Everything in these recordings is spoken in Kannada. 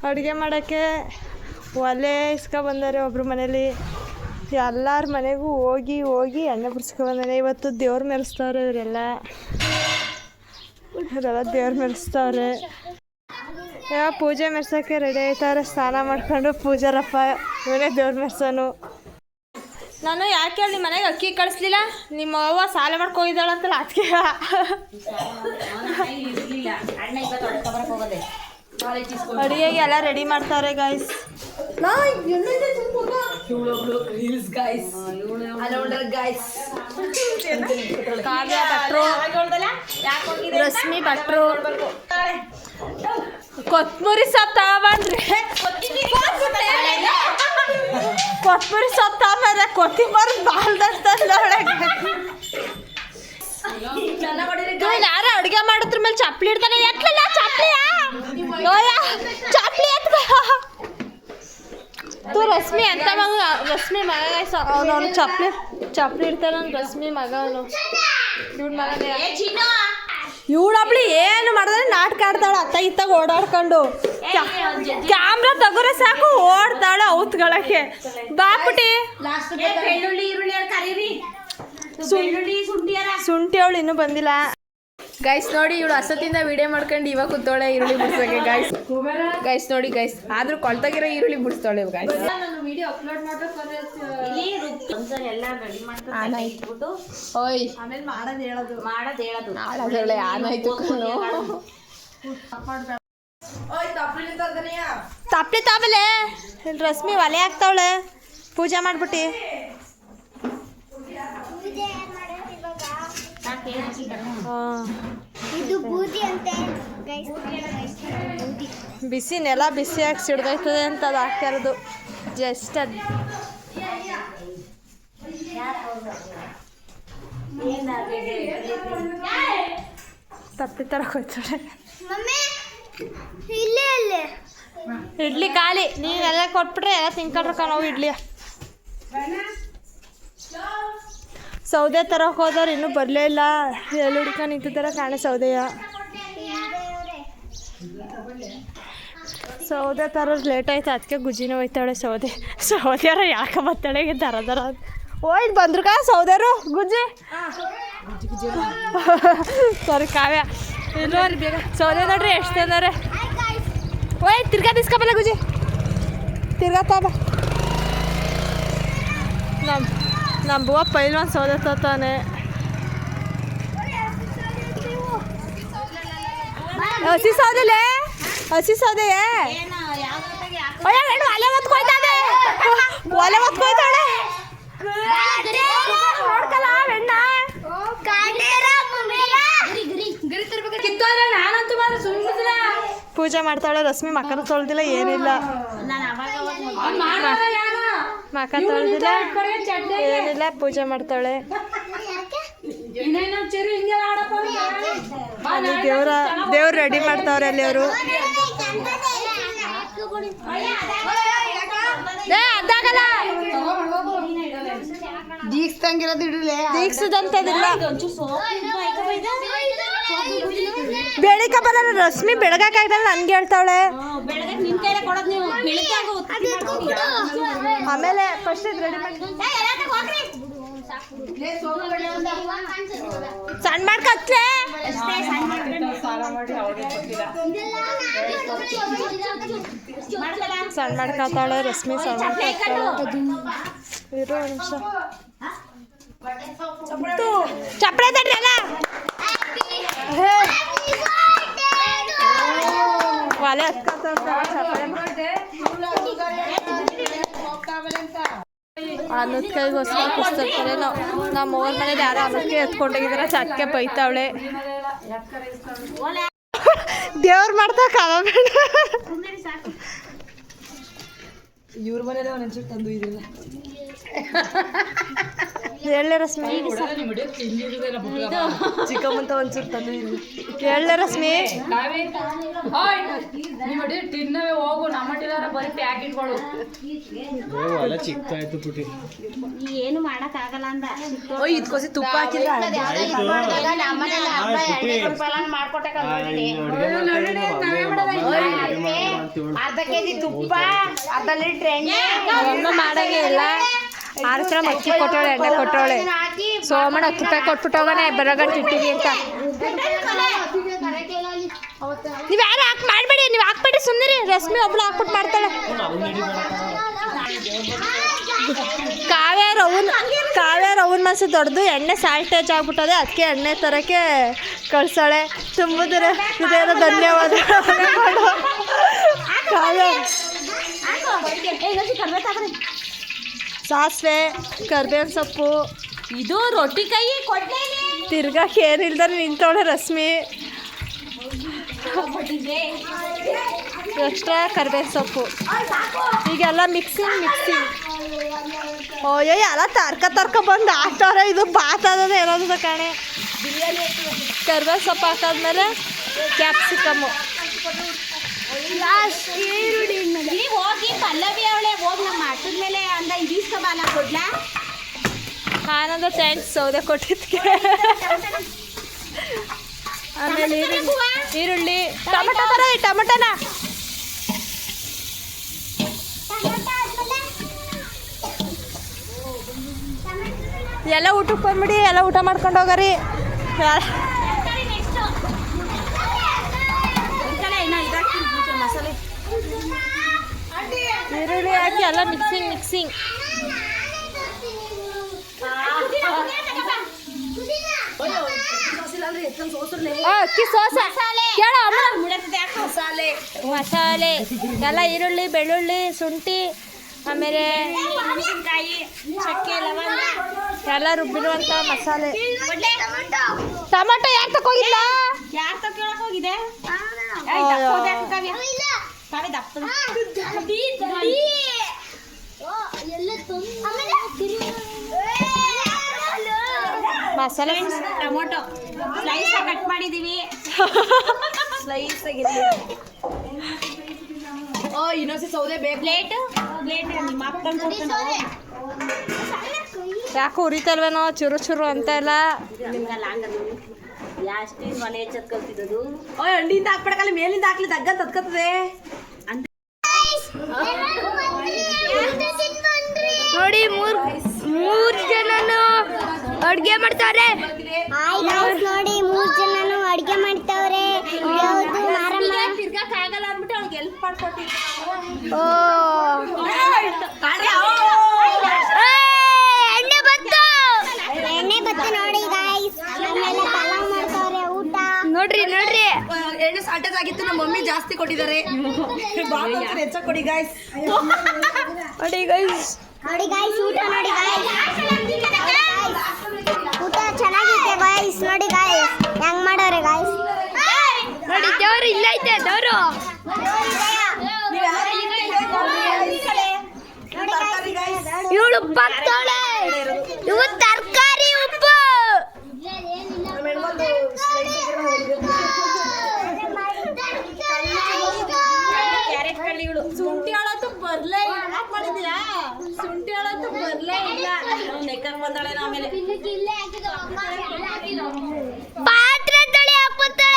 ಅಡುಗೆ ಮಾಡೋಕ್ಕೆ ಒಲೆ ಇಸ್ಕೊಬಂದಾರೆ ಒಬ್ರು ಮನೇಲಿ. ಎಲ್ಲರ ಮನೆಗೂ ಹೋಗಿ ಹೋಗಿ ಎಣ್ಣೆ ಬಿಡ್ಸ್ಕೊಬಂದಾರೆ. ಇವತ್ತು ದೇವ್ರು ಮೆರೆಸ್ತವ್ರೆ ಇವರೆಲ್ಲ ದೇವ್ರು ಮೆರೆಸ್ತವ್ರೆ. ಯಾವ ಪೂಜೆ ಮೆರ್ಸೋಕ್ಕೆ ರೆಡಿ ಆಯ್ತವ್ರೆ. ಸ್ನಾನ ಮಾಡ್ಕೊಂಡು ಪೂಜಾರಪ್ಪ ಇವನೇ ದೇವ್ರು ಮೆರ್ಸೋನು. ನಾನು ಯಾಕೆ ಹೇಳಿ ನಿಮ್ಮ ಮನೆಗೆ ಅಕ್ಕಿ ಕಳಿಸ್ಲಿಲ್ಲ? ನಿಮ್ಮ ಅವ್ವ ಸಾಲ ಮಾಡ್ಕೊಂಡಿದ್ದಾಳಂತಲ್ಲ ಅದಕ್ಕೆ. ಅಡುಗೆಗೆ ಎಲ್ಲ ರೆಡಿ ಮಾಡ್ತಾವ್ರೆ ಗಾಯ್ಸ್. ಕಾವ್ಯ ಭಟ್ರು, ರಶ್ಮಿ ಭಟ್ರು, ಕೊತ್ತಂಬರಿ ಸೊಪ್ಪು ತಗೊಂಡ್ರಿ. ಕೊತ್ತಂಬರಿ ಸೊಪ್ಪು ತಗೊಂಡ್ರೆ ಕೊತ್ತಿಂಬರಿ ಬಾಲ್ದೊಳಗೆ ಯಾರ ಅಡುಗೆ ಮಾಡೋದ್ರ ಮೇಲೆ ಚಪ್ಪಲಿ ಇಡ್ತಾನೆ. ಎತ್ತಲ್ಲ ಚಪ್ಪಲಿಯ ಚಪ್ಪಲಿ ಎತ್ತ ತೂ ರಶ್ಮಿ ಅಂತ ಮಗ. ರಶ್ಮಿ ಮಗ ಅವನು ಚಪ್ಪಲಿ ಇಡ್ತಾನ. ರಶ್ಮಿ ಮಗ ಅವನು. ಇವ್ನ ಮಗನೇ ಇವಳಬ್ಳಿ ಏನು ಮಾಡಿದ್ರೆ ನಾಟಕ ಆಡ್ತಾಳೆ. ಅತ್ತ ಇತ್ತಾಗ ಓಡಾಡ್ಕೊಂಡು ಕ್ಯಾಮ್ರಾ ತಗೋರೆ ಸಾಕು ಓಡ್ತಾಳೆ ಔತ್ಗಳಕ್ಕೆ. ಬಾಪುಟಿ ಶುಂಠಿ ಅವಳು ಇನ್ನೂ ಬಂದಿಲ್ಲ ಗೈಸ್. ನೋಡಿ ಇವಳು ಹಸತಿಂದ ವಿಡಿಯೋ ಮಾಡ್ಕೊಂಡು ಇವಾಗ ಕೂತೋಳೆ ಈರುಳ್ಳಿ ಬಿಡ್ಸೋಕೆ ಗೈಸ್ ನೋಡಿ ಗೈಸ್. ಆದ್ರೂ ಕೊಳ್ತಾಗಿರೋ ಈರುಳ್ಳಿ ಬಿಡಿಸ್ತಾಳೆ ಗೈಸ್. ಓಯ್ ಆಮೇಲೆ ಮಾಡೋದು ಆನಾಯ್ತು. ತಪ್ಪಲಿ ತಾಮೇಲೆ ರಶ್ಮಿ ಒಲೆ ಹಾಕ್ತಾವಳೆ ಪೂಜೆ ಮಾಡ್ಬಿಟ್ಟು. ಬಿಸಿ ನೆಲ ಬಿಸಿಯಾಗಿ ಸಿಡ್ದೋಯ್ತದೆ ಅಂತ ಅದು ಹಾಕ್ತಾ ಇರೋದು. ಜಸ್ಟ್ ಅದು ತಪ್ಪಿ ತರಕ್ಕೆ ಹೋಯ್ತಾಳೆ. ಇಡ್ಲಿ ಖಾಲಿ. ನೀವೆಲ್ಲ ಕೊಟ್ಬಿಟ್ರೆ ಎಲ್ಲ ತಿನ್ಕೊಂಡ್ರಕ್ಕ ನಾವು ಇಡ್ಲಿ. ಸೌದೆ ತರಕ್ಕೆ ಹೋದವ್ರು ಇನ್ನೂ ಬರಲೇ ಇಲ್ಲ. ಎಲ್ಲಿ ಹುಡ್ಕೊಂಡು ನಿಂತಿದ್ದಾರೆ ಕಾಣೆ ಸೌದೆಯ. ಸೌದೆ ತರೋದು ಲೇಟ್ ಆಯ್ತು ಅದಕ್ಕೆ ಗುಜ್ಜಿನ ಹೋಯ್ತಾಳೆ. ಸೌದೆಯರ ಯಾಕೆ ಬರ್ತಾಳೆ ದರ ಓಯ್ ಬಂದ್ರು ಸೌದೆರು ಗುಜ್ಜಿ ಸಾರಿ ಕಾವ್ಯ ಇಲ್ಲೋರಿ ಬೇಗ. ಸೌದೆ ನೋಡ್ರಿ ಎಷ್ಟು ತಂದಾರೆ. ಓಯ್ ತಿರ್ಗಾ ತಿಸ್ಕೊಬಲ್ಲ ಗುಜ್ಜಿ ತಿರ್ಗಾ ತಾಬ. ನಮ್ಮ ಬುವ ಪೈಲ್ವಾನ್ ಸೌದೆ ತಾನೆ. ಹಸಿ ಸೌದೆಲೆ ಹಸಿ ಸೌದೆಯೇ ಒಲೆ ಹೊತ್ಕೊಯ್ತಾಳೆ. ಒಲೆ ಹೊತ್ಕೊಯ್ತಾಳೆ ನೋಡ್ಕಲ್ಲ ಹೆಣ್ಣ. ಪೂಜೆ ಮಾಡ್ತಾಳೆ ರಶ್ಮಿ. ಮಕ್ಕನ ತೊಳ್ದಿಲ್ಲ ಏನಿಲ್ಲ. ಮಕ ತೊಳ್ದಿಲ್ಲ ಏನಿಲ್ಲ. ಪೂಜೆ ಮಾಡ್ತಾಳೆ. ಅಲ್ಲಿ ದೇವ್ರು ರೆಡಿ ಮಾಡ್ತಾವ್ರೆ ಅಲ್ಲಿ ಅವರು. ಅದಾಗಲ್ಲ ದೀಕ್ಷದಂತದಿಲ್ಲ. ಬೆಳಿಗ್ಗೆ ಬರಲ್ಲ ರಶ್ಮಿ. ಬೆಳಗಾಕಾಯ್ತಲ್ಲ ನನ್ಗೆ ಹೇಳ್ತಾವಳೆ. ಆಮೇಲೆ ಫಸ್ಟ್ ಇದು ರೆಡಿ ಮಾಡಿ ಸಣ್ಣ ಮಾಡ್ಕತ್ಲೆ. ಸಣ್ಣ ಮಾಡ್ಕೊತಾಳೆ ರಶ್ಮಿ. ಸಣ್ಣ ಮಾಡ್ಕೊತಾಳೆ. ಇರೋ ನಿಮಿಷ ಚಪ್ಪಳೆ ತಡ್ರಿ ಅಲ್ಲ. ಒಲೆ ಅನ್ನದ ಕೈಗೋಸ್ಕರ ಕುಸ್ತಿರ್ತಾರೆ. ನಮ್ಮ ಅವ್ರ ಮನೇಲಿ ಯಾರೋ ಅನ್ನಕ್ಕೆ ಎತ್ಕೊಂಡೋಗಿದಾರೆ. ಚಟ್ಕೆ ಬೈತಾವಳೆ. ದೇವ್ರು ಮಾಡ್ತಾ ಕಾವಬೇಡ. ಇವ್ರ ಮನೇಲಿ ಒಂಚೂರು ತಂದು ಇದಿಲ್ಲ. ಎಳ್ಳೆ ರಶ್ಮಿ ಚಿಕ್ಕಮ್ಮಂತ ಒಂಚೂರು ತಂದು ಇಲ್ಲ. ಎಳ್ಳೆ ರಶ್ಮಿ ಹೋಗು. ನಮ್ಮಟ್ಟಿದಾರ ಬರೀ ಪ್ಯಾಕೆಟ್ಗಳು ಚಿಕ್ಕಾಯ್ತು ಪುಟಿ. ಏನು ಮಾಡಕ್ ಆಗಲ್ಲ ಅಂದ. ಇದಕ್ಕೋಸಿ ತುಪ್ಪ ಹಾಕಿಲ್ಲ ಮಾಡ್ಕೊಟ್ಟೆ. ಅರ್ಧ ಕೆಜಿ ತುಪ್ಪ, ಅರ್ಧ ಲೀಟ್ರ್ ಎಣ್ಣೆ. ಅಮ್ಮ ಮಾಡಂಗೆ ಇಲ್ಲ. 6 ಗ್ರಾಮ್ ಅಕ್ಕಿ ಕೊಟ್ಟವಳೆ, ಎಣ್ಣೆ ಕೊಟ್ಟವಳೆ. ಸೋಮಣ್ಣ 10 ರೂಪಾಯಿ ಕೊಟ್ಬಿಟ್ಟೋಗನೆ ಬರಗಂಟು ಇಟ್ಟಿವಿ ಅಂತ. ನೀವು ಯಾರು ಮಾಡಬೇಡಿ, ನೀವು ಹಾಕ್ಬೇಡಿ ಸುಮ್ಮನೆ. ರಶ್ಮಿ ಒಬ್ಳು ಹಾಕ್ಬಿಟ್ಟು ಮಾಡ್ತಾಳೆ. ಕಾವ್ಯ ರವನ್ ಮನಸ್ಸು ದೊಡ್ಡದು, ಎಣ್ಣೆ ಸಾಲ್ಟೇಜ್ ಆಗ್ಬಿಟ್ಟದೆ, ಅದಕ್ಕೆ ಎಣ್ಣೆ ತರಕ್ಕೆ ಕಳ್ಸಾಳೆ. ತುಂಬಿದ್ರೆ ಇದೇನೋ ಧನ್ಯವಾದ. ಕಾವ್ಯ ಸಾಸಿವೆ, ಕರ್ಬೇವಿನ ಸೊಪ್ಪು, ಇದು ರೊಟ್ಟಿ ಕೈ ಕೊಡ್ಲೇ ತಿರ್ಗಾಕ ಏನಿಲ್ದಾರೆ ನಿಂತವಳೆ ರಶ್ಮಿ. ಎಕ್ಸ್ಟ್ರಾ ಕರ್ಬೇವಿನ ಸೊಪ್ಪು, ಈಗೆಲ್ಲ ಮಿಕ್ಸಿಂಗ್. ಓಯ್ಯೋ ಎಲ್ಲ ತರ್ಕ ಬಂದು ಹಾಕ್ತವ್ರೆ. ಇದು ಬಾತ್ ಆದದ ಏನೋದ ಕಾಣೆ. ಕರ್ಬೇವಿನ ಸೊಪ್ಪು ಹಾಕಾದ್ಮೇಲೆ ಕ್ಯಾಪ್ಸಿಕಮ್ಮು. ಹೋಗಿ ಪಲ್ಲವಿ ಅವಳೆ ಹೋಗಿ ನಮ್ಮ ಆಟದ ಮೇಲೆ ಅಂದ ಇದೀಸ್ಕೊಬಾಲ ಕೊಡ್ಲಾ. ಆನಂದ ಥ್ಯಾಂಕ್ಸ್ ಸೌದೆ ಕೊಟ್ಟಿದ್ದಕ್ಕೆ. ಆಮೇಲೆ ಈರುಳ್ಳಿ, ಟೊಮೆಟೊ ಬರೋದು, ಟೊಮೆಟೊನ ಎಲ್ಲ ಊಟಕ್ಕೆ ಬಂದ್ಬಿಡಿ, ಎಲ್ಲ ಊಟ ಮಾಡ್ಕೊಂಡು ಹೋಗರಿ. ಈರುಳ್ಳಿ ಹಾಕಿ ಎಲ್ಲ ಮಿಕ್ಸಿಂಗ್. ಅಕ್ಕಿ ಸೋಸ ಕೇಳ ಮಸಾಲೆ ಎಲ್ಲ ಈರುಳ್ಳಿ, ಬೆಳ್ಳುಳ್ಳಿ, ಶುಂಠಿ, ಆಮೇಲೆ ಮೆಣಸಿನ್ಕಾಯಿ, ಚಕ್ಕೆ, ಲವಂಗ ಎಲ್ಲ ರುಬ್ಬಿರುವಂಥ ಮಸಾಲೆ. ಟೊಮೆಟೊ ಯಾಕೆ ತಗೋಗಿಲ್ಲ? ಯಾರು ತಗೊಳಕ್ ಹೋಗಿದೆ? ಮಸಾಲೆ ಟೊಮೊಟೊ ಸ್ಲೈಸ್ ಕಟ್ ಮಾಡಿದೀವಿ. ಸ್ಲೈಸ್ ಆಗಿದೆ. ಇನ್ನೊಂದ್ಸಿ ಸೌದೆ ಬೇಕು. ಪ್ಲೇಟ್ ನಿಮ್ಮ ಅಪ್ಪ ತಂದ್ಕೊಡ್ತಾನೆ. ಯಾಕೆ ಉರಿತಲ್ವೇನೋ ಚುರು ಅಂತ ಎಲ್ಲ. ಯಾಸ್ತಿ ಮನೆ ಹೆಚ್ಚತ್ ಕಲ್ತಿದ್ದು. ಹಣ್ಣಿಂದ ಹಾಕ್ಬಿಡಕಲ್ಲ, ಮೇಲಿಂದ ಹಾಕ್ಲಿ ತಗ್ಗ ತದ್ಕತ್ತದೆ. ನೋಡಿ ಮೂರ್ ಜನನು ಅಡ್ಗೆ ಮಾಡ್ತಾವ್ರೆ. ನೋಡಿ 3 ಜನನು ಅಡ್ಗೆ ಮಾಡ್ತಾವ್ರೆ. ತಿರ್ಗಕ್ಕಾಗಲ್ಲ ಅಂದ್ಬಿಟ್ಟು ಅವ್ಳಿಗೆ ಹೆಲ್ಪ್ ಮಾಡ್ಕೊಟ್ಟಿದ್ದೆ. ಎಣ್ಣೆ ಬತ್ತು ನೋಡಿ ಗಾಯ್ಸ್. ಆಮೇಲೆ ಪಲಾವ್ ಮಾಡ್ತಾವ್ರೆ ಊಟ. ನೋಡ್ರಿ ಎಣ್ಣೆ ಸಾಲ್ಟೇಜ್ ಆಗಿತ್ತು, ನಮ್ಮ ಮಮ್ಮಿ ಜಾಸ್ತಿ ಕೊಟ್ಟಿದ್ದಾರೆ. ಹೆಚ್ಚಾಗಿ ಕೊಡಿ ಗಾಯ್ಸ್. ನೋಡಿ ಗೈಸ್ ಊಟ ನೋಡಿ ಗಾಯ್ಸ್. ಊಟ ಚೆನ್ನಾಗಿದೆ ಗಾಯ್ಸ್. ನೋಡಿ ಗಾಯ್ಸ್ ಹೆಂಗ್ ಮಾಡೋರೆ ಗಾಯ್ಸ್. ನೋಡಿ ದೇವ್ರು ಇಲ್ಲ ಐತೆ ದೇವ್ರು. ಇವಳು ಉಪ್ಪಾಕ್ತಾಳೆ, ಇವು ತರಕಾರಿ ಉಪ್ಪು. ಶುಂಠಿ ಹೇಳತ್ತು ಬರ್ಲೇ ಇಲ್ಲ. ಮಾಡಿದ್ಯಾ ಶುಂಠಿ ಹೇಳತ್ತು ಬರ್ಲೇ ಇಲ್ಲ. ನೆಕ್ಕಂಗ್ ಬಂದಾಳೆ. ಆಮೇಲೆ ಪಾತ್ರೆದಲ್ಲಿ ಹಾಕ್ತಾಳೆ.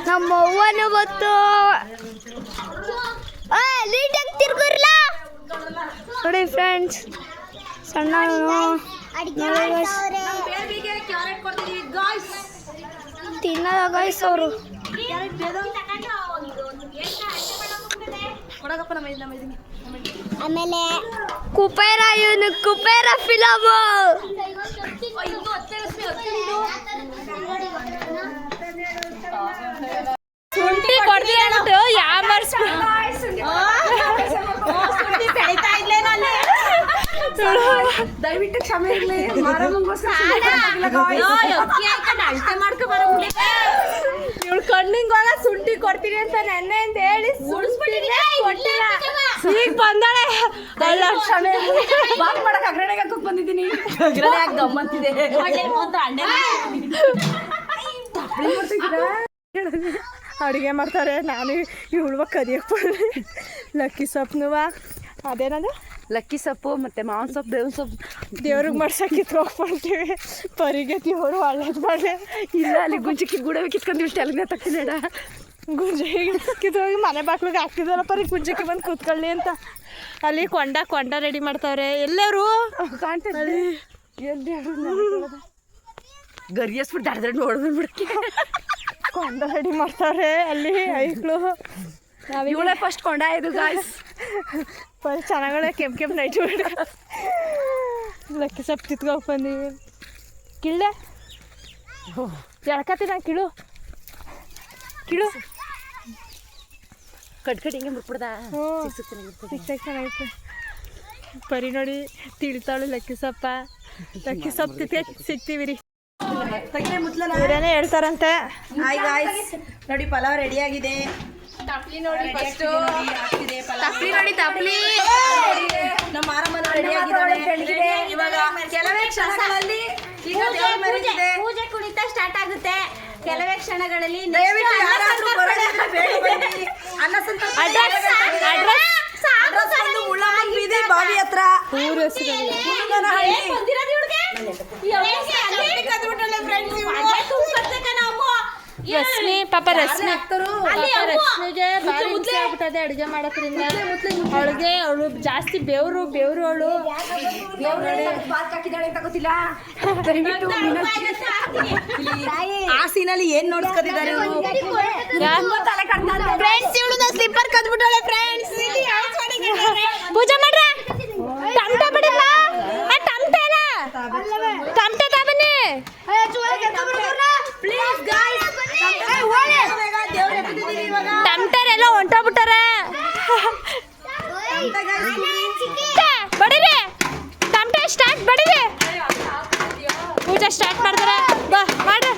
ನಮ್ಮ ಅವ್ವನು ಗೊತ್ತು. ಲೀಟಾಗಿ ತಿರ್ಗುರ್ಲ ನೋಡಿ ಫ್ರೆಂಡ್ಸ್. ಸಣ್ಣ ತಿನ್ನದ ಗಾಯ್ಸ್ ಅವರು. ಆಮೇಲೆ ಕುಪೇರ, ಇವನು ಕುಪೇರ ಫಿಲಮ್. ಶುಂಠಿ ಕೊಡ್ತೀರ ಅಂದ್ಬಿಟ್ಟು ದಯವಿಟ್ಟು ಕ್ಷಮೆ ಇರ್ಲಿ. ಇವಳು ಕಣ್ಣಿಂಗ್ ಹೋಗ ಶುಂಠಿ ಕೊಡ್ತೀನಿ ಅಂತ ನೆನ್ನೆ ಅಂತ ಹೇಳಿ ಈಗ ಬಂದಾಳೆ. ಕ್ಷಮೆ ಬಾತ್ ಮಾಡಕ್ ಅಗ್ರಣೆಗೆ ಹಾಕೋಕ್ ಬಂದಿದ್ದೀನಿ. ಅಗ್ರಣೆ ಹಾಕಿ ಗಮ್ಮಂತಿದೆ. ಅಡುಗೆ ಮಾಡ್ತಾರೆ. ನಾನು ಇವಳು ಕದಿಯಕ್ಕೆ ಲಕ್ಕಿ ಸೊಪ್ಪುನುವ ಅದೇನದು ಲಕ್ಕಿ ಸೊಪ್ಪು ಮತ್ತು ಮಾವಿನ ಸೊಪ್ಪು ಬೇವಿನ ಸೊಪ್ಪು ದೇವ್ರಿಗೆ ಮಾಡ್ಸಕ್ಕೆ ಕಿತ್ಕೊಂಡ್ಬಿಡ್ತೀವಿ ಪರಿಗೆ ದೇವರು ಒಳ್ಳೇದು ಮಾಡಿ ಇಲ್ಲ ಅಲ್ಲಿ ಗುಂಜಿ ಗೂಡವೆ ಕಿತ್ಕೊಂಡು ತೆಲುಗಿನ ತಕ್ತಿನೇಡ ಗುಂಜಿ ಕಿತ್ತೋಗಿ ಮನೆ ಬಾಕ್ಲಿಗೆ ಹಾಕ್ತಿದ್ದಲ್ಲ ಪರಿ ಗುಂಜಕ್ಕೆ ಬಂದು ಕೂತ್ಕೊಳ್ಳಿ ಅಂತ ಅಲ್ಲಿ ಕೊಂಡ ರೆಡಿ ಮಾಡ್ತಾವ್ರೆ ಎಲ್ಲರೂ ಕಾಣ್ತಾರೆ ಎಲ್ಲಿ ಗರಿಯಸ್ಬಿಟ್ಟು ದಡ್ದಡ್ ನೋಡ್ಬಿಡ್ಬಿಡಕ್ಕೆ ಕೊಂಡ ರೆಡಿ ಮಾಡ್ತಾವ್ರೆ ಅಲ್ಲಿ ಐಕ್ಳು ಇವಳೇ ಫಸ್ಟ್ ಕೊಂಡ ಇದು ಗಾಯ್ಸ್ ಪರಿ ಚೆನ್ನಾಗಳೆ ಕೆಂಪು ನೈಟ್ ಬಿಡ ಲಕ್ಕಿ ಸೊಪ್ಪು ತಿತ್ಕೋಗಿ ಬಂದೀವಿ ಕಿಳ್ಳೆ ಎಳ್ಕತ್ತಿ ನಾ ಕಿಳು ಕಟ್ ಹಿಂಗೆ ಮುಟ್ಬಿಡ್ದ ಸಿಕ್ಸಾಗಿ ಚೆನ್ನಾಗಿತ್ತು ಪರಿ ನೋಡಿ ತಿಳಿತಾಳು ಲಕ್ಕಿ ಸೊಪ್ಪು ತಿತ್ಕ ಸಿಗ್ತೀವಿ ರೀ ಇವರೇನೇ ಹೇಳ್ತಾರಂತೆ ಹಾಯ್ ಗಾಯ್ಸ್ ನೋಡಿ ಪಲಾವ್ ರೆಡಿ ಆಗಿದೆ ತಪ್ಲಿ ನೋಡಿ ಫಸ್ಟ್ ತಪ್ಲಿ ನಮ್ಮ ಮಾರಮ್ಮನ ರೆಡಿ ಆಗಿದ್ದಾಳೆ ಇವಾಗ ಕೆಲವೇ ಕ್ಷಣಗಳಲ್ಲಿ ಈಗ ದೇವ್ರ ಮೆರಗಿದೆ ಪೂಜೆ ಕುಣಿತ ಸ್ಟಾರ್ಟ್ ಆಗುತ್ತೆ ಕೆಲವೇ ಕ್ಷಣಗಳಲ್ಲಿ ದಯವಿಟ್ಟು ಯಾರಾದ್ರೂ ಬರೋದಿದ್ರೆ ಬೇಗ ಬನ್ನಿ ಅನ್ನ ಸಂತರ್ಪಣೆ ಅಡ್ರೆಸ್ ಬಂದು ಮುಳ್ಳಮ್ಮನ ಬೀದಿ ಬಾವಿ ಹತ್ರ ಊರ ಹೆಸರು ರಶ್ಮಿ ಪಾಪ ರಶ್ಮಿಗೆ ಭಾರಿ ಹಿಂಸೆ ಆಗ್ಬಿಟ್ಟದೆ ಅಡುಗೆ ಮಾಡೋದ್ರಿಂದ ಅವಳು ಜಾಸ್ತಿ ಬೆವರು ಅವಳು ಆ ಸೀನಲ್ಲಿ ಏನ್ ನೋಡ್ಸ್ಕೊತಿದ್ದಾರೆ ಸ್ಲಿಪ್ಪರ್ ಕದ್ಬಿಟ್ಟಳೆ ಫ್ರೆಂಡ್ಸ್ ಪೂಜೆ ಮಾಡ್ರ ಟಮಟ ಬಿಡಿಲ್ಲ ಟಮಟ ತಬನ್ನಿ ಟಮಟರ್ ಎಲ್ಲ ಹೊಂಟೋಗ್ಬಿಟ್ಟಾರ ಬಡೀರಿ ಟಮಟ ಸ್ಟಾರ್ಟ್ ಬಡೀರಿ ಪೂಜೆ ಸ್ಟಾರ್ಟ್ ಮಾಡ್ತಾರ ಬಾ ಮಾಡ್ರಿ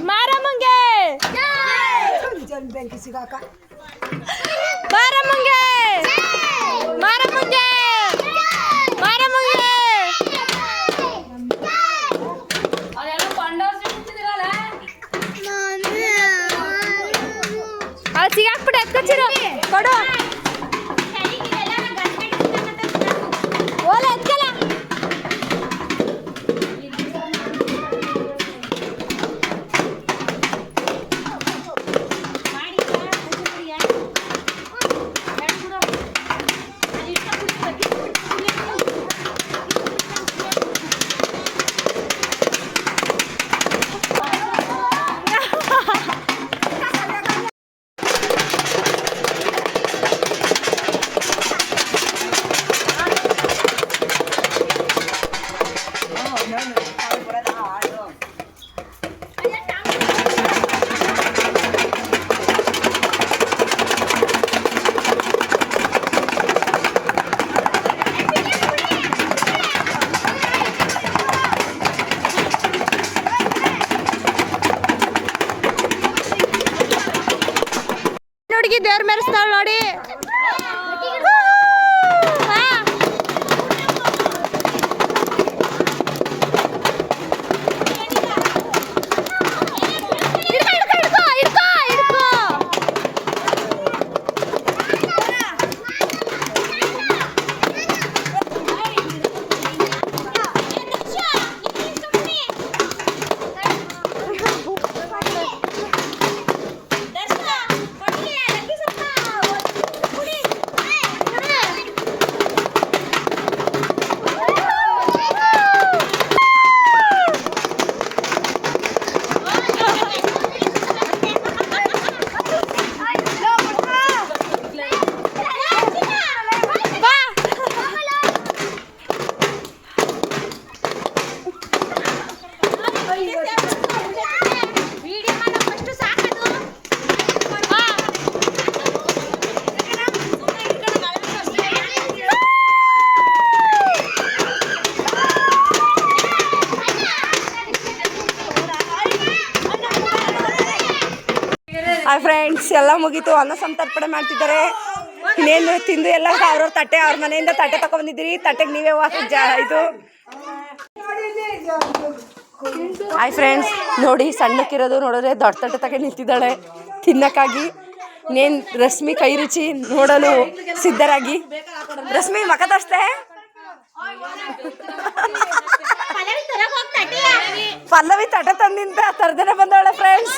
ಮಾರಮ್ಮಂಗೆ ಮಾರಮ್ಮಂಗೆ ಮಾರಮ್ಮಂಗೆ ಮಾರಮ್ಮಂಗೆ ಅವ್ರು ಸಿಗಾಕ್ಬಿಟ್ಟು ಎತ್ಕೊಚಿರು ಕೊಡು ಓಲೆ ಎತ್ಕಲ್ಲ ಹುಡುಗಿ ದೇವ್ರ ಮೆರೆಸ್ತಾಳ ನೋಡಿ ಫ್ರೆಂಡ್ಸ್ ಎಲ್ಲ ಮುಗೀತು ಅನ್ನ ಸಂತರ್ಪಣೆ ಮಾಡ್ತಿದ್ದಾರೆ ಇನ್ನೇನು ತಿಂದು ಎಲ್ಲ ಅವ್ರವ್ರ ತಟ್ಟೆ ಅವ್ರ ಮನೆಯಿಂದ ತಟ್ಟೆ ತಗೊಂಡಿದ್ದೀರಿ ತಟ್ಟೆಗೆ ನೀವೇ ಇದು ಹಾಯ್ ಫ್ರೆಂಡ್ಸ್ ನೋಡಿ ಸಣ್ಣಕ್ಕಿರೋದು ನೋಡಿದ್ರೆ ದೊಡ್ಡ ತಟ್ಟೆ ತಗೊಂಡು ನಿಂತಿದ್ದಾಳೆ ತಿನ್ನಕ್ಕಾಗಿ ಇನ್ನೇನು ರಶ್ಮಿ ಕೈ ರುಚಿ ನೋಡಲು ಸಿದ್ಧರಾಗಿ. ರಶ್ಮಿ ಮಕ ತೋರಿಸ್ತೆ. ಪಲ್ಲವಿ ತಟೆ ತಂದಿಂತ ತರ್ದೇನೆ ಬಂದವಳೆ ಫ್ರೆಂಡ್ಸ್.